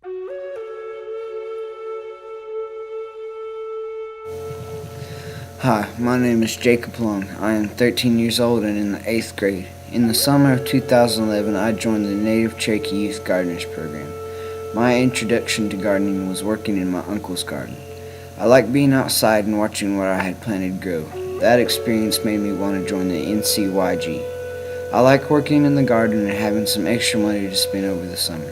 Hi, my name is Jacob Long. I am 13 years old and in the 8th grade. In the summer of 2011, I joined the Native Cherokee Youth Gardeners Program. My introduction to gardening was working in my uncle's garden. I liked being outside and watching what I had planted grow. That experience made me want to join the NCYG. I like working in the garden and having some extra money to spend over the summer.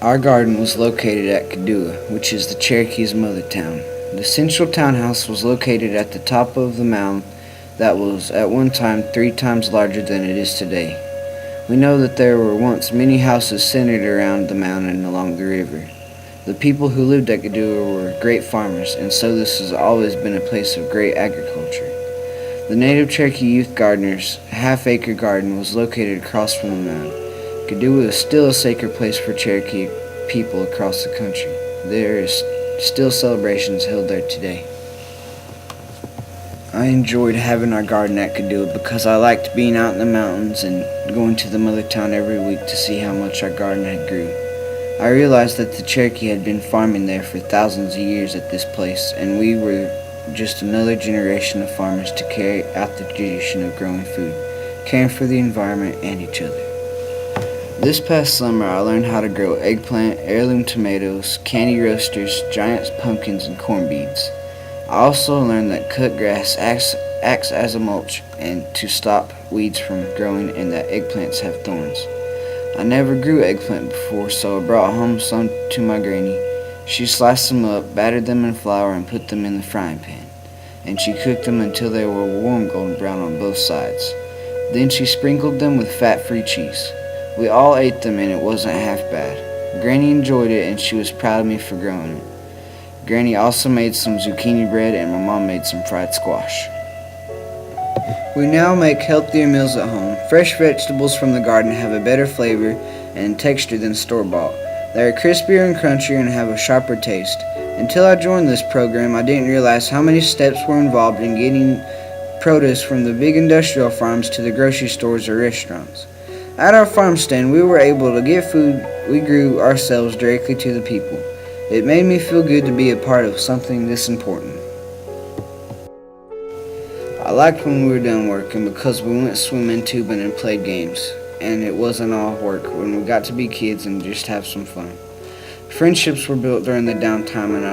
Our garden was located at Kadua, which is the Cherokee's mother town. The central townhouse was located at the top of the mound that was at one time 3 times larger than it is today. We know that there were once many houses centered around the mound and along the river. The people who lived at Kadua were great farmers, and so this has always been a place of great agriculture. The Native Cherokee Youth Gardeners' half-acre garden was located across from the mound. Kadua is still a sacred place for Cherokee people across the country. There is still celebrations held there today. I enjoyed having our garden at Kadua because I liked being out in the mountains and going to the mother town every week to see how much our garden had grew. I realized that the Cherokee had been farming there for thousands of years at this place, and we were just another generation of farmers to carry out the tradition of growing food, caring for the environment and each other. This past summer, I learned how to grow eggplant, heirloom tomatoes, candy roasters, giant pumpkins, and corn beads. I also learned that cut grass acts as a mulch and to stop weeds from growing, and that eggplants have thorns. I never grew eggplant before, so I brought home some to my granny. She sliced them up, battered them in flour, and put them in the frying pan, and she cooked them until they were warm golden brown on both sides. Then she sprinkled them with fat-free cheese. We all ate them and it wasn't half bad. Granny enjoyed it and she was proud of me for growing it. Granny also made some zucchini bread and my mom made some fried squash. We now make healthier meals at home. Fresh vegetables from the garden have a better flavor and texture than store-bought. They are crispier and crunchier and have a sharper taste. Until I joined this program, I didn't realize how many steps were involved in getting produce from the big industrial farms to the grocery stores or restaurants. At our farm stand, we were able to get food we grew ourselves directly to the people. It made me feel good to be a part of something this important. I liked when we were done working because we went swimming, tubing, and played games. And it wasn't all work when we got to be kids and just have some fun. Friendships were built during the downtime, and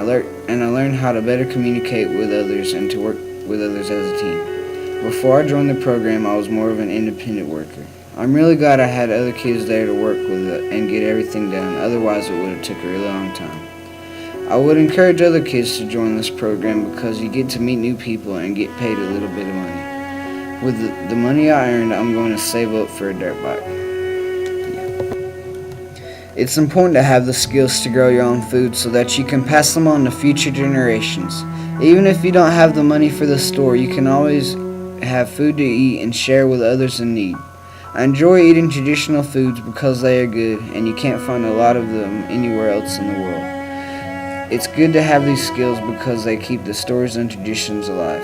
I learned how to better communicate with others and to work with others as a team. Before I joined the program, I was more of an independent worker. I'm really glad I had other kids there to work with and get everything done, otherwise it would have took a really long time. I would encourage other kids to join this program because you get to meet new people and get paid a little bit of money. With the money I earned, I'm going to save up for a dirt bike. It's important to have the skills to grow your own food so that you can pass them on to future generations. Even if you don't have the money for the store, you can always have food to eat and share with others in need. I enjoy eating traditional foods because they are good and you can't find a lot of them anywhere else in the world. It's good to have these skills because they keep the stories and traditions alive.